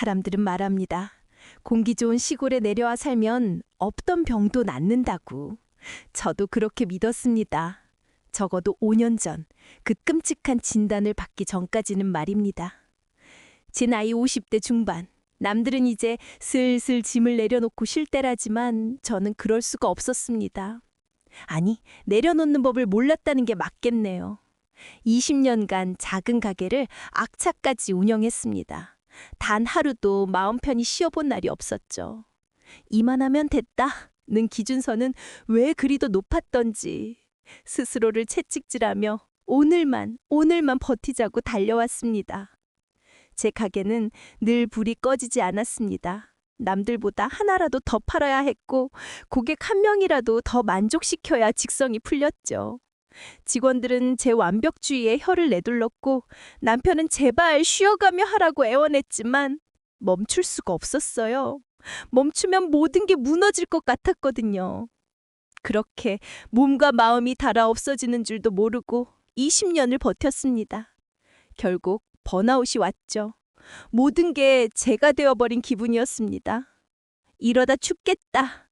사람들은 말합니다. 공기 좋은 시골에 내려와 살면 없던 병도 낫는다고. 저도 그렇게 믿었습니다. 적어도 5년 전, 그 끔찍한 진단을 받기 전까지는 말입니다. 제 나이 50대 중반. 남들은 이제 슬슬 짐을 내려놓고 쉴 때라지만 저는 그럴 수가 없었습니다. 아니, 내려놓는 법을 몰랐다는 게 맞겠네요. 20년간 작은 가게를 악착같이 운영했습니다. 단 하루도 마음 편히 쉬어본 날이 없었죠. 이만하면 됐다는 기준선은 왜 그리도 높았던지 스스로를 채찍질하며 오늘만 버티자고 달려왔습니다. 제 가게는 늘 불이 꺼지지 않았습니다. 남들보다 하나라도 더 팔아야 했고 고객 한 명이라도 더 만족시켜야 직성이 풀렸죠. 직원들은 제 완벽주의에 혀를 내둘렀고 남편은 제발 쉬어가며 하라고 애원했지만 멈출 수가 없었어요. 멈추면 모든 게 무너질 것 같았거든요. 그렇게 몸과 마음이 닳아 없어지는 줄도 모르고 20년을 버텼습니다. 결국 번아웃이 왔죠. 모든 게 제가 되어버린 기분이었습니다. 이러다 죽겠다.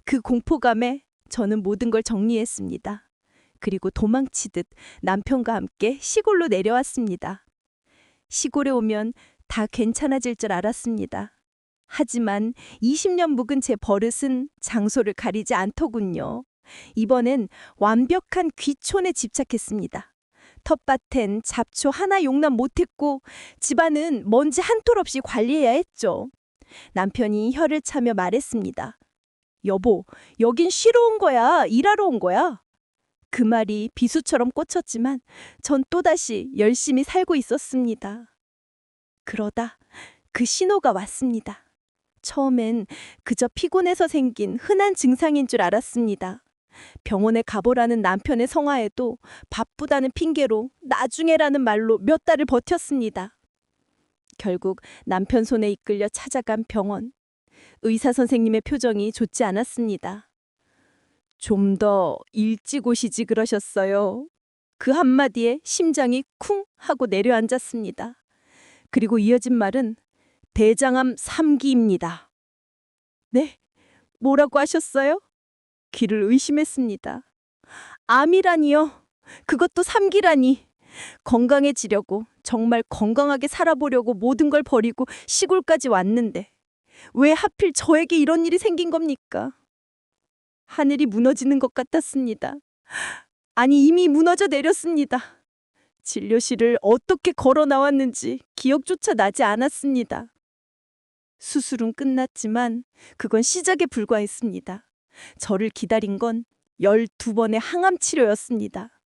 그 공포감에 저는 모든 걸 정리했습니다. 그리고 도망치듯 남편과 함께 시골로 내려왔습니다. 시골에 오면 다 괜찮아질 줄 알았습니다. 하지만 20년 묵은 제 버릇은 장소를 가리지 않더군요. 이번엔 완벽한 귀촌에 집착했습니다. 텃밭엔 잡초 하나 용납 못했고 집안은 먼지 한 톨 없이 관리해야 했죠. 남편이 혀를 차며 말했습니다. 여보, 여긴 쉬러 온 거야? 일하러 온 거야? 그 말이 비수처럼 꽂혔지만 전 또다시 열심히 살고 있었습니다. 그러다 그 신호가 왔습니다. 처음엔 그저 피곤해서 생긴 흔한 증상인 줄 알았습니다. 병원에 가보라는 남편의 성화에도 바쁘다는 핑계로 나중에라는 말로 몇 달을 버텼습니다. 결국 남편 손에 이끌려 찾아간 병원. 의사 선생님의 표정이 좋지 않았습니다. 좀 더 일찍 오시지 그러셨어요. 그 한마디에 심장이 쿵 하고 내려앉았습니다. 그리고 이어진 말은 대장암 3기입니다. 네? 뭐라고 하셨어요? 귀를 의심했습니다. 암이라니요? 그것도 3기라니. 건강해지려고, 정말 건강하게 살아보려고 모든 걸 버리고 시골까지 왔는데 왜 하필 저에게 이런 일이 생긴 겁니까? 하늘이 무너지는 것 같았습니다. 아니, 이미 무너져 내렸습니다. 진료실을 어떻게 걸어 나왔는지 기억조차 나지 않았습니다. 수술은 끝났지만 그건 시작에 불과했습니다. 저를 기다린 건 12번의 항암 치료였습니다.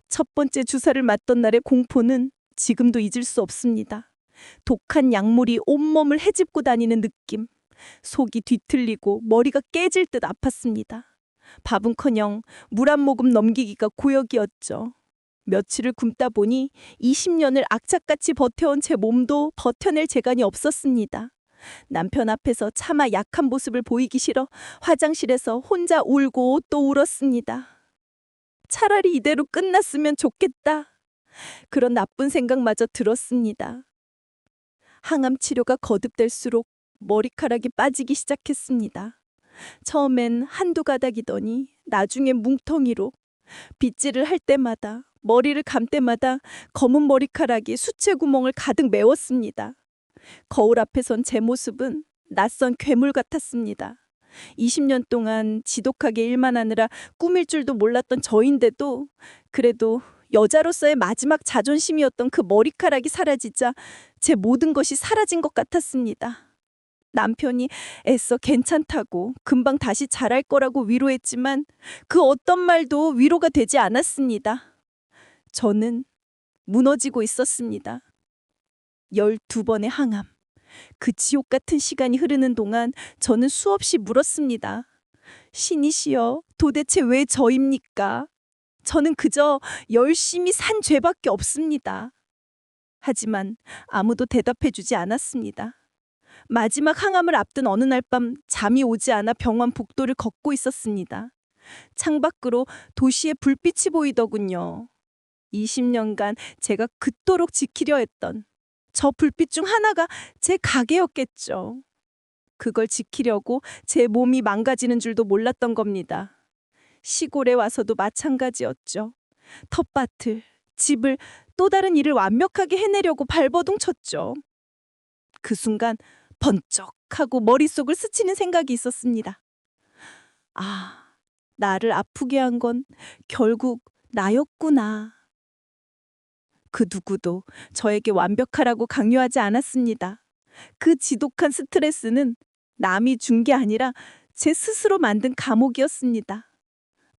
첫 번째 주사를 맞던 날의 공포는 지금도 잊을 수 없습니다. 독한 약물이 온몸을 헤집고 다니는 느낌. 속이 뒤틀리고 머리가 깨질 듯 아팠습니다. 밥은커녕 물 한 모금 넘기기가 고역이었죠. 며칠을 굶다 보니 20년을 악착같이 버텨온 제 몸도 버텨낼 재간이 없었습니다. 남편 앞에서 차마 약한 모습을 보이기 싫어 화장실에서 혼자 울고 또 울었습니다. 차라리 이대로 끝났으면 좋겠다. 그런 나쁜 생각마저 들었습니다. 항암 치료가 거듭될수록 머리카락이 빠지기 시작했습니다. 처음엔 한두 가닥이더니 나중엔 뭉텅이로. 빗질을 할 때마다 머리를 감 때마다 검은 머리카락이 수채구멍을 가득 메웠습니다. 거울 앞에 선 제 모습은 낯선 괴물 같았습니다. 20년 동안 지독하게 일만 하느라 꾸밀 줄도 몰랐던 저인데도 그래도 여자로서의 마지막 자존심이었던 그 머리카락이 사라지자 제 모든 것이 사라진 것 같았습니다. 남편이 애써 괜찮다고 금방 다시 잘할 거라고 위로했지만 그 어떤 말도 위로가 되지 않았습니다. 저는 무너지고 있었습니다. 12번의 항암. 그 지옥 같은 시간이 흐르는 동안 저는 수없이 물었습니다. 신이시여, 도대체 왜 저입니까? 저는 그저 열심히 산 죄밖에 없습니다. 하지만 아무도 대답해주지 않았습니다. 마지막 항암을 앞둔 어느 날 밤 잠이 오지 않아 병원 복도를 걷고 있었습니다. 창밖으로 도시의 불빛이 보이더군요. 20년간 제가 그토록 지키려 했던, 저 불빛 중 하나가 제 가게였겠죠. 그걸 지키려고 제 몸이 망가지는 줄도 몰랐던 겁니다. 시골에 와서도 마찬가지였죠. 텃밭을, 집을, 또 다른 일을 완벽하게 해내려고 발버둥 쳤죠. 그 순간 번쩍하고 머릿속을 스치는 생각이 있었습니다. 아, 나를 아프게 한 건 결국 나였구나. 그 누구도 저에게 완벽하라고 강요하지 않았습니다. 그 지독한 스트레스는 남이 준 게 아니라 제 스스로 만든 감옥이었습니다.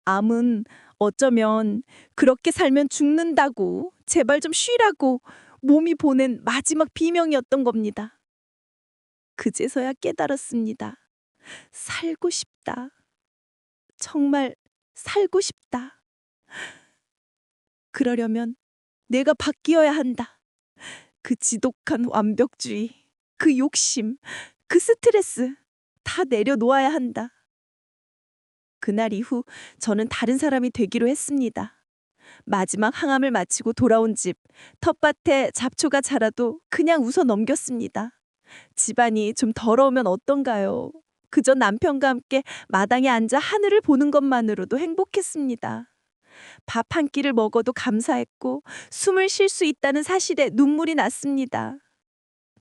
암은 어쩌면 그렇게 살면 죽는다고, 제발 좀 쉬라고 몸이 보낸 마지막 비명이었던 겁니다. 그제서야 깨달았습니다. 살고 싶다. 정말 살고 싶다. 그러려면 내가 바뀌어야 한다. 그 지독한 완벽주의, 그 욕심, 그 스트레스 다 내려놓아야 한다. 그날 이후 저는 다른 사람이 되기로 했습니다. 마지막 항암을 마치고 돌아온 집, 텃밭에 잡초가 자라도 그냥 웃어 넘겼습니다. 집안이 좀 더러우면 어떤가요? 그저 남편과 함께 마당에 앉아 하늘을 보는 것만으로도 행복했습니다. 밥 한 끼를 먹어도 감사했고 숨을 쉴 수 있다는 사실에 눈물이 났습니다.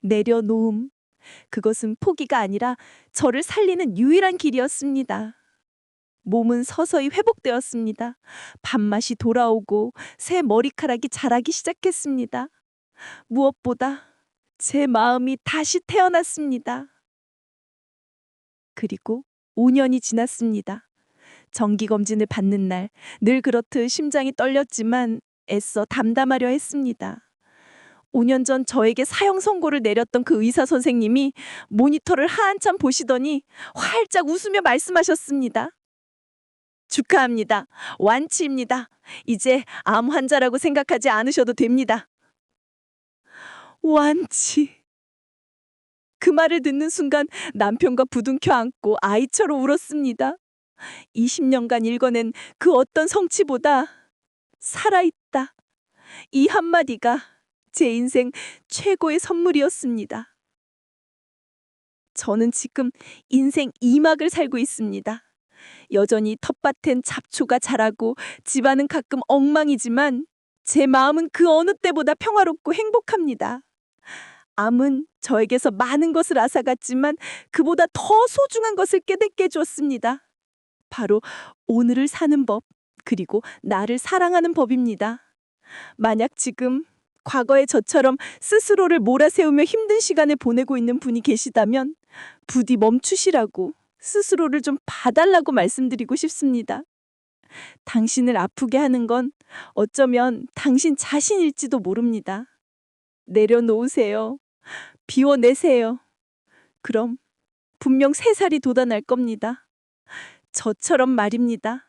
내려놓음, 그것은 포기가 아니라 저를 살리는 유일한 길이었습니다. 몸은 서서히 회복되었습니다. 밥맛이 돌아오고 새 머리카락이 자라기 시작했습니다. 무엇보다 제 마음이 다시 태어났습니다. 그리고 5년이 지났습니다. 정기검진을 받는 날, 늘 그렇듯 심장이 떨렸지만 애써 담담하려 했습니다. 5년 전 저에게 사형 선고를 내렸던 그 의사 선생님이 모니터를 한참 보시더니 활짝 웃으며 말씀하셨습니다. 축하합니다. 완치입니다. 이제 암 환자라고 생각하지 않으셔도 됩니다. 완치. 그 말을 듣는 순간 남편과 부둥켜 안고 아이처럼 울었습니다. 20년간 읽어낸 그 어떤 성취보다 살아있다. 이 한마디가 제 인생 최고의 선물이었습니다. 저는 지금 인생 2막을 살고 있습니다. 여전히 텃밭엔 잡초가 자라고 집안은 가끔 엉망이지만 제 마음은 그 어느 때보다 평화롭고 행복합니다. 암은 저에게서 많은 것을 앗아갔지만 그보다 더 소중한 것을 깨닫게 해주었습니다. 바로 오늘을 사는 법, 그리고 나를 사랑하는 법입니다. 만약 지금 과거의 저처럼 스스로를 몰아세우며 힘든 시간을 보내고 있는 분이 계시다면 부디 멈추시라고, 스스로를 좀 봐달라고 말씀드리고 싶습니다. 당신을 아프게 하는 건 어쩌면 당신 자신일지도 모릅니다. 내려놓으세요. 비워내세요. 그럼 분명 3살이 돋아날 겁니다. 저처럼 말입니다.